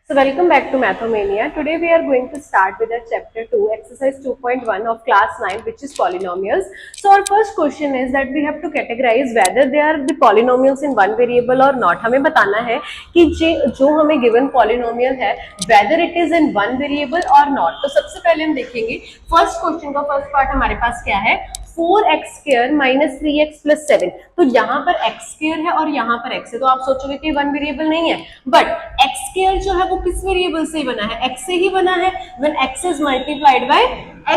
So welcome back to Mathomania. Today we are going to start with our chapter 2, exercise 2.1 of class 9, which is polynomials. So our first question is that we have to categorize whether they are the polynomials in one variable or not. हमें बताना है कि जो हमें given polynomial है whether it is in one variable or not. तो सबसे पहले हम देखेंगे first question का first part हमारे पास क्या है 4x square minus 3x plus 7। तो यहाँ पर x स्क्वायर है और यहाँ पर x है, तो आप सोचोगे कि वन वेरिएबल नहीं है, बट x स्क्वायर जो है वो किस वेरिएबल से बना है, x से ही बना है। When x is multiplied by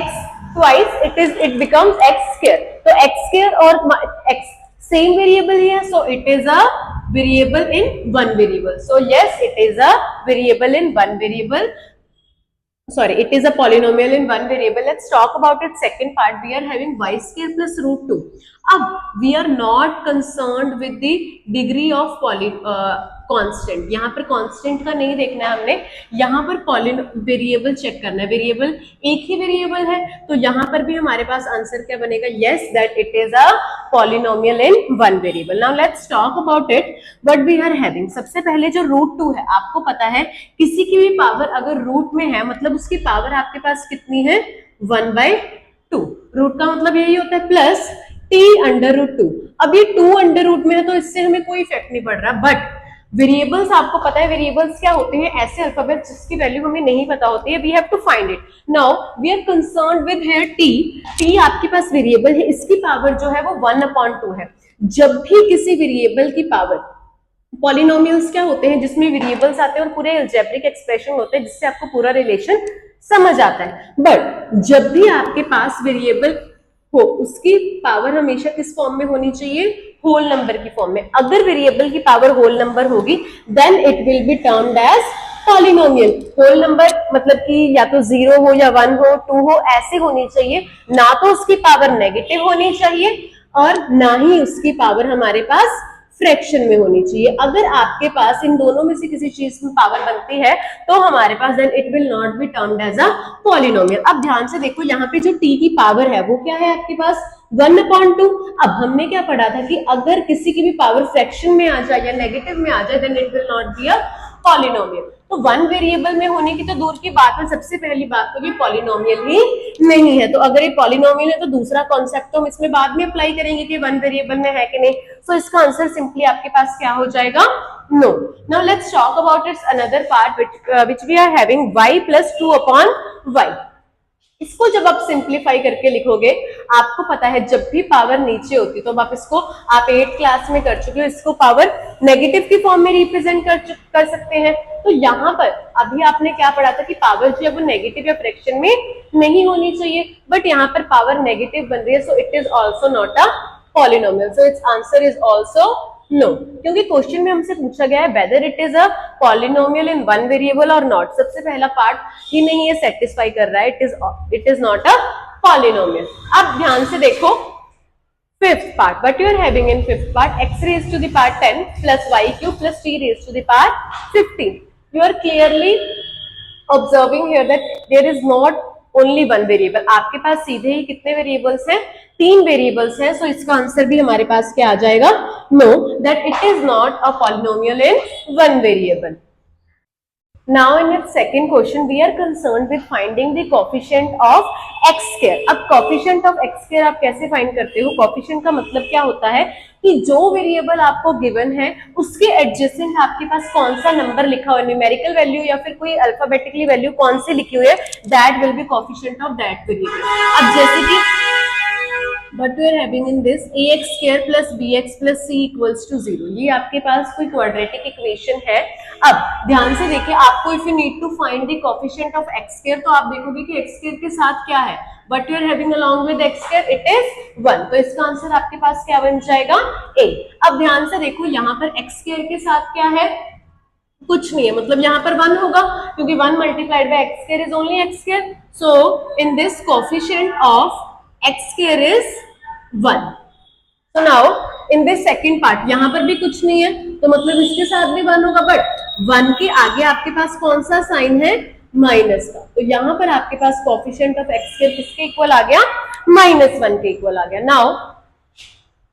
x twice it becomes x square. तो x स्क्वायर और x सेम वेरिएबल ही है, so it is a variable in one variable. So yes, it is a variable in one variable. Sorry, it is a polynomial in one variable. Let's talk about its second part. We are having y square plus root 2. अब we are not concerned with the degree of constant. यहाँ पर constant का नहीं देखना है हमने, यहाँ पर वेरिएबल चेक करना है। वेरिएबल एक ही वेरिएबल है, तो यहाँ पर भी हमारे पास आंसर क्या बनेगा, yes that it is a polynomial in one variable. Now let's talk about it. What we are having, सबसे पहले जो रूट 2 है, आपको पता है किसी की भी पावर अगर रूट में है मतलब उसकी पावर आपके पास कितनी है 1/2। रूट का मतलब यही होता है प्लस t अंडर रूट 2। अब ये 2 अंडर रूट में है तो इससे हमें कोई इफेक्ट नहीं पड़ रहा, बट वेरिएबल्स आपको पता है वेरिएबल्स क्या होते हैं, ऐसे अल्फाबेट जिसकी वैल्यू हमें नहीं पता होती है। We have to find it. Now we are concerned with here t आपके पास वेरिएबल है, इसकी पावर जो है वो 1/2 है। जब भी किसी वेरिएबल की पावर, पॉलिनोमियल्स क्या होते हैं जिसमें वेरिएबल्स आते हैं और पूरे अलजेब्रिक एक्सप्रेशन होते हैं जिससे आपको पूरा रिलेशन समझ आता है, बट जब भी आपके पास वेरिएबल हो उसकी पावर हमेशा किस फॉर्म में होनी चाहिए, होल नंबर की फॉर्म में। अगर वेरिएबल की पावर होल नंबर होगी then it will be termed as polynomial. Whole number मतलब कि या तो 0 हो या 1 हो 2 हो, ऐसे होनी चाहिए, ना तो उसकी पावर नेगेटिव होनी चाहिए और ना ही उसकी पावर हमारे पास फ्रैक्शन में होनी चाहिए। अगर आपके पास इन दोनों में से किसी चीज में पावर बनती है तो हमारे पास then it will not be termed as a polynomial. अब ध्यान से देखो, यहाँ पे जो t की पावर है वो क्या है आपके पास 1/2। अब हमने क्या पढ़ा था कि अगर किसी की भी पावर फ्रैक्शन में आ जाए या नेगेटिव में आ जाए then it will not be a polynomial. तो वन वेरिएबल में होने की तो दूर की बात है, सबसे पहली बात तो ये पॉलिनोमियल ही नहीं है। तो अगर ये पॉलिनोमियल है तो दूसरा कॉन्सेप्ट तो हम इसमें बाद में अप्लाई करेंगे कि वन वेरिएबल में है कि नहीं। तो इसका आंसर सिंपली आपके पास क्या हो जाएगा, no. Now let's talk about its another part which we are having y + 2/y। इसको जब आप सिंप्लीफाई करके लिखोगे, आपको पता है जब भी पावर नीचे होती है तो आप इसको, आप 8th क्लास में कर चुके हो, इसको पावर नेगेटिव की फॉर्म में रिप्रेजेंट कर सकते हैं। तो यहाँ पर अभी आपने क्या पढ़ा था कि पावर जो है वो नेगेटिव या फ्रैक्शन में नहीं होनी चाहिए, बट यहाँ पर पावर नेगेटिव बन रही है, so it is also not a polynomial. So its answer is also no, क्योंकि क्वेश्चन में हमसे पूछा गया है whether it is a polynomial in one variable और नॉट। सबसे पहला पार्ट ही नहीं ये सेटिस्फाई कर रहा है, it is not a polynomial. अब ध्यान से देखो fifth part, what you are having in fifth part, x raised to the power 10 plus y cube plus t raised to the power 15. You are clearly observing here that there is not only one variable. आपके पास सीधे ही कितने variables हैं, 3 variables हैं। सो इसका answer भी हमारे पास क्या आ जाएगा, no, that it is not a polynomial in one variable. Now in its second question we are concerned with finding the coefficient of x square. अब coefficient of x square आप कैसे फाइंड करते हो, coefficient का मतलब क्या होता है कि जो वेरिएबल आपको गिवन है उसके एडजेसेंट आपके पास कौन सा नंबर लिखा हुआ, न्यूमेरिकल वैल्यू या फिर कोई अल्फाबेटिकली वैल्यू कौन सी लिखी हुई है, that will be coefficient of that variable. अब जैसे कि what we are having in this ax square plus bx plus c equals to 0, ये आपके पास कोई क्वाड्रेटिक इक्वेशन है। अब ध्यान से देखिए, आपको if you need to find the coefficient of x square तो आप देखोगे कि x square के साथ क्या है, what you are having along with x square, it is 1। तो इसका आंसर आपके पास क्या बन जाएगा, a। अब ध्यान से देखो यहाँ पर x square के साथ क्या है, कुछ नहीं है, मतलब यहाँ पर 1 होगा क्योंकि 1 multiplied by x square is only x square। So in this coefficient of x square is 1। So now in this second part यहाँ पर भी कुछ नहीं है तो मतलब इसके साथ भी 1 होगा, बट 1 के आगे आपके पास कौन सा साइन है, माइनस का। तो यहाँ पर आपके पास कोएफिशिएंट ऑफ x स्क्वायर किसके इक्वल आ गया, -1 के इक्वल आ गया। नाउ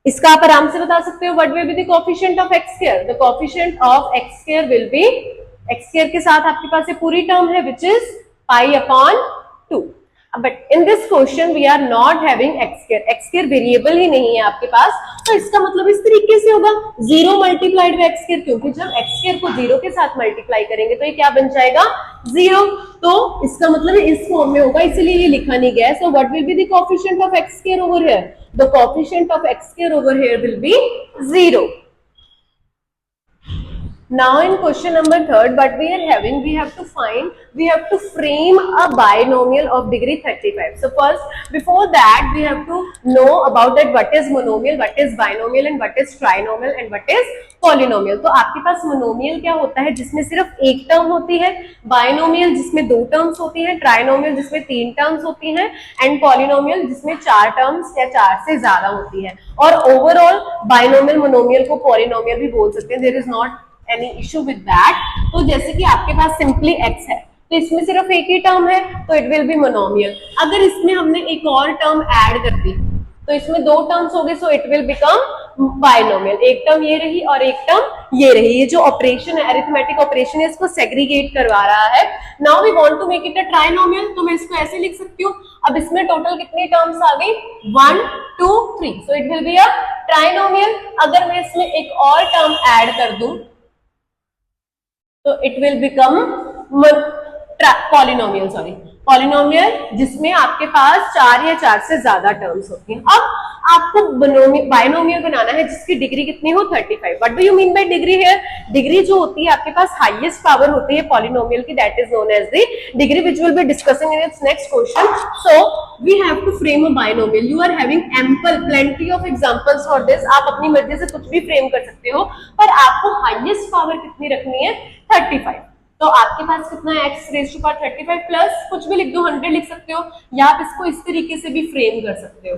इसका आप आराम से बता सकते हो what will be the coefficient of x square, the coefficient of x square will be x square के साथ आपके पास ये पूरी टर्म है which is pi upon 2। But in this question we are not having x square variable ही नहीं है आपके पास, तो इसका मतलब इस तरीके से होगा 0 मल्टीप्लाइड बाय एक्स स्क्वायर, क्योंकि जब एक्स स्क्वायर को 0 के साथ मल्टीप्लाई करेंगे तो ये क्या बन जाएगा 0, तो इसका मतलब इस फॉर्म में होगा, इसलिए ये लिखा नहीं गया है। So what will be the coefficient of x square over here, the coefficient of x square over here will be 0। Now in question number 3, but we have to frame a binomial of degree 35. So first, before that, we have to know about that what is monomial, what is binomial, and what is trinomial, and what is polynomial. तो आपके पास monomial क्या होता है जिसमें सिर्फ एक term होती है, बाइनोमियल जिसमें 2 टर्म्स होती हैं, ट्राइनोमियल जिसमें 3 टर्म्स होती हैं, एंड पॉलिनोमियल जिसमें 4 टर्म्स या 4 से ज्यादा होती है। और ओवरऑल बाइनोमियल मोनोमियल को पॉलिनोमियल भी बोल सकते हैं, there is not any issue with that. तो जैसे कि आपके पास सिंपली x है तो इसमें सिर्फ एक ही टर्म है तो इट विल बी मोनोमियल। अगर इसमें हमने एक और टर्म ऐड कर दी तो इसमें 2 टर्म्स हो गए, सो इट विल बिकम बाइनोमियल। एक टर्म ये रही और एक टर्म ये रही। ये जो ऑपरेशन है, अरिथमेटिक ऑपरेशन है, इसको सेग्रीगेट करवा रहा है। Now we want to make it a trinomial, तो मैं इसको ऐसे लिख सकती हूँ। अब इसमें टोटल कितनी टर्म्स आ गई 1 2 3, सो it will be a trinomial. अगर मैं इसमें एक और टर्म ऐड कर दूं तो it will become polynomial, polynomial जिसमें आपके पास 4 या 4 से ज्यादा टर्म्स होती हैं। अब आपको बाइनोमियल बनाना है जिसकी डिग्री कितनी हो 35। What do you mean by degree here? Degree जो होती है आपके पास हाईएस्ट पावर होती है पॉलिनोमियल की, that is known as the degree which will be discussing in its next question. So we have to frame a binomial. You are having ample plenty of examples for this. आप अपनी मर्जी से कुछ भी frame कर सकते हो, पर आपको हाईएस्ट पावर कितनी रखनी है 35। तो आपके पास कितना है x raise to power 35 plus कुछ भी लिख दो, 100 लिख सकते हो, या आप इसको इस तरीके से भी फ्रेम कर सकते हो।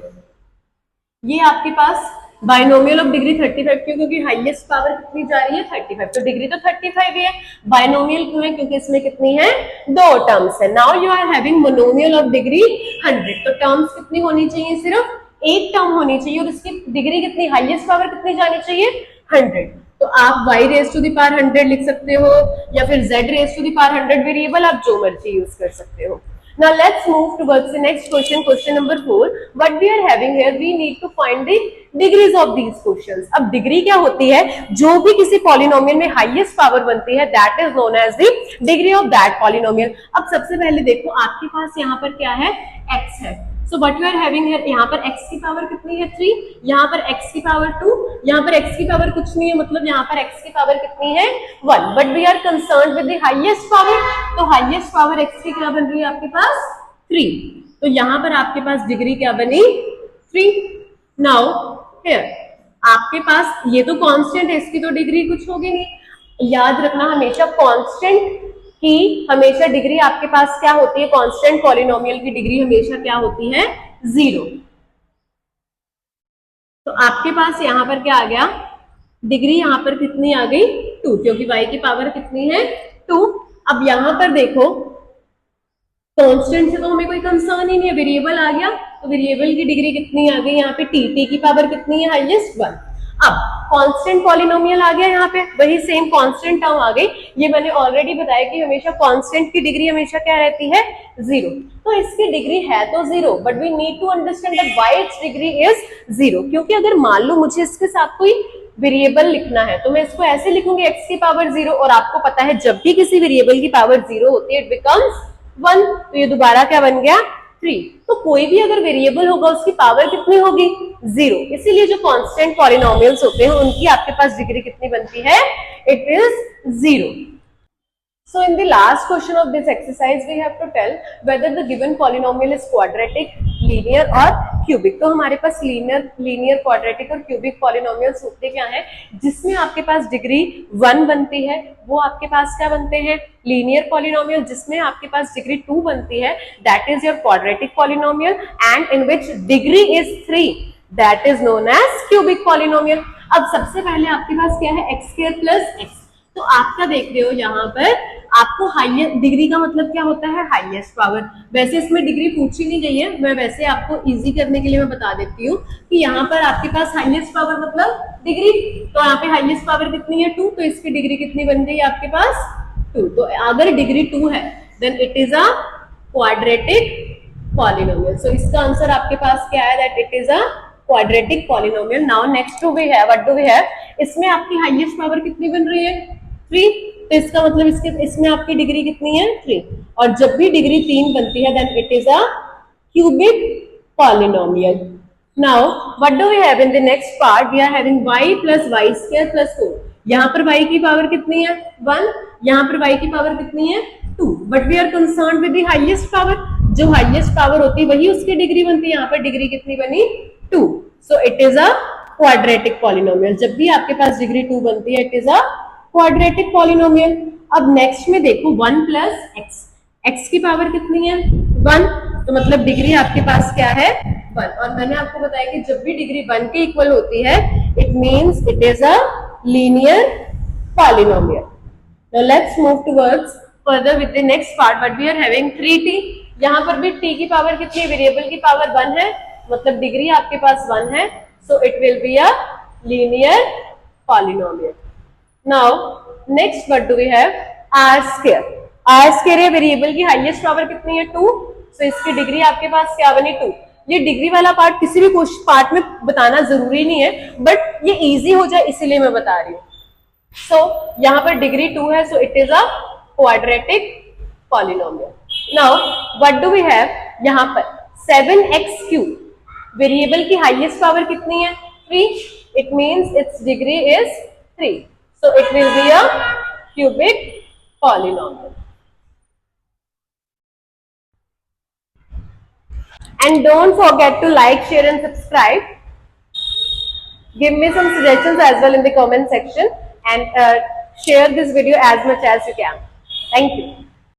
ये आपके पास बाइनोमियल ऑफ डिग्री 35 क्यों? क्योंकि हाईएस्ट पावर कितनी जा रही है 35, तो डिग्री तो 35 ही है। बाइनोमियल क्यों है? क्योंकि इसमें कितनी है 2 टर्म्स है। Now you are having monomial of degree 100, तो टर्म्स कितनी होनी चाहिए? सिर्फ एक टर्म होनी चाहिए, और इसकी डिग्री कितनी, हाईएस्ट पावर कितनी जानी चाहिए 100। तो आप y raise to the power 100 लिख सकते हो, या फिर z raise to the power 100, variable आप जो मर्जी यूज कर सकते हो। Now let's move towards the next question, question number 4. What we are having here, we need to find the degrees of these questions. अब डिग्री क्या होती है? जो भी किसी पॉलिनोमियल में हाईएस्ट पावर बनती है, that is known as the degree of that polynomial. अब सबसे पहले देखो आपके पास यहाँ पर क्या है, x है। So what you are having here, यहाँ पर x की पावर कितनी है 3, यहाँ पर x की पावर 2, यहाँ पर x की पावर कुछ नहीं है, मतलब यहाँ पर x की पावर कितनी है 1, but we are concerned with the highest power. तो हाईएस्ट पावर x की क्या बन रही है आपके पास 3, तो यहाँ पर आपके पास डिग्री क्या बनी 3। नाउ हियर आपके पास ये तो कांस्टेंट है, इसकी तो डिग्री कुछ होगी नहीं। याद रखना हमेशा कांस्टेंट कि हमेशा डिग्री आपके पास क्या होती है, कांस्टेंट पॉलिनोमियल की डिग्री हमेशा क्या होती है 0। तो आपके पास यहाँ पर क्या आ गया, डिग्री यहाँ पर कितनी आ गई 2, क्योंकि y की पावर कितनी है 2। अब यहाँ पर देखो कांस्टेंट से तो हमें कोई कंसर्न ही नहीं है, वेरिएबल आ गया, तो वेरिएबल की डिग्री कितनी आ गई यहाँ पे t की पावर कितनी है हाईएस्ट 1। अब कांस्टेंट पॉलिनोमियल आ गया, यहाँ पे वही सेम कांस्टेंट टर्म आ गई। ये मैंने ऑलरेडी बताया कि हमेशा कांस्टेंट की डिग्री हमेशा क्या रहती है 0, तो इसकी डिग्री है तो 0, but we need to understand that why its degree is 0। क्योंकि अगर मान लो मुझे इसके साथ कोई वेरिएबल लिखना है तो मैं इसको ऐसे लिखूंगी x की पावर 0, और आपको पता है जब भी किसी वेरिएबल की पावर 0 होती है इट बिकम्स 1, तो ये दोबारा क्या बन गया 3। तो कोई भी अगर वेरिएबल होगा उसकी पावर कितनी होगी 0, इसीलिए जो कांस्टेंट पॉलिनोमियल्स होते हैं उनकी आपके पास डिग्री कितनी बनती है, it is 0। So in the last question of this exercise we have to tell whether the given polynomial is quadratic, linear or cubic। तो हमारे पास linear, quadratic और cubic polynomials होते क्या हैं, जिसमें आपके पास डिग्री 1 बनती है, वो आपके पास क्या बनते हैं linear polynomial। जिसमें आपके पास डिग्री 2 बनती है, that is your quadratic polynomial, and in which degree is 3, that is known as cubic polynomial। अब सबसे पहले आपके पास क्या है x स्क्वायर प्लस x, तो आपका देख रहे हो यहाँ पर आपको हाईएस्ट डिग्री का मतलब क्या होता है हाईएस्ट पावर। वैसे इसमें डिग्री पूछी नहीं गई है, मैं वैसे आपको इजी करने के लिए मैं बता देती हूँ कि यहाँ पर आपके पास हाईएस्ट पावर मतलब डिग्री, तो यहाँ पे हाईएस्ट पावर कितनी है 2, तो इसकी डिग्री कितनी बन गई आपके पास 2। तो अगर डिग्री 2 है then it is a quadratic polynomial. So इसका आंसर आपके पास क्या है, that it is a quadratic polynomial. Now next do we have, what do we have, इसमें आपकी हाईएस्ट पावर कितनी बन रही है, 3। तो इसका मतलब इसमें आपकी डिग्री कितनी है, 3। और जब भी डिग्री 3 बनती है then it is a cubic polynomial. Now what do we have in the next part, we are having y plus y square plus 4। यहाँ पर y की पावर कितनी है, 1। यहाँ पर y की पावर कितनी है, 2। But we are concern with the highest power, जो हाईएस्ट पावर होती है वही उसकी डिग्री बनती है। यहाँ पर डिग्री कितनी बनी, 2। सो it is a quadratic polynomial. जब भी आपके पास डिग्री 2 बनती है it is a quadratic polynomial. अब नेक्स्ट में देखो 1 प्लस एक्स, एक्स की पावर कितनी है, 1। तो मतलब डिग्री आपके पास क्या है, 1। और मैंने आपको बताया कि जब भी डिग्री 1 के इक्वल होती है it means it is a linear polynomial. Now let's move towards further with the next part, but we are having 3t। यहाँ पर भी t की पावर कितनी है, वेरिएबल की पावर 1 है, मतलब डिग्री आपके पास 1 है। So it will be a linear polynomial. Now next what do we have, r square. R square variable की हाईएस्ट पावर कितनी है, 2। सो इसकी डिग्री आपके पास क्या बनी, 2। ये डिग्री वाला पार्ट किसी भी पार्ट में बताना जरूरी नहीं है, बट ये इजी हो जाए इसीलिए मैं बता रही हूँ। सो यहाँ पर डिग्री 2 है, so it is a quadratic polynomial. Now what do we have, यहाँ पर 7x क्यूब, वेरिएबल की हाईएस्ट पावर कितनी है, 3। It means its degree is 3। So it will be a cubic polynomial. And don't forget to like, share and subscribe. Give me some suggestions as well in the comment section and share this video as much as you can. Thank you.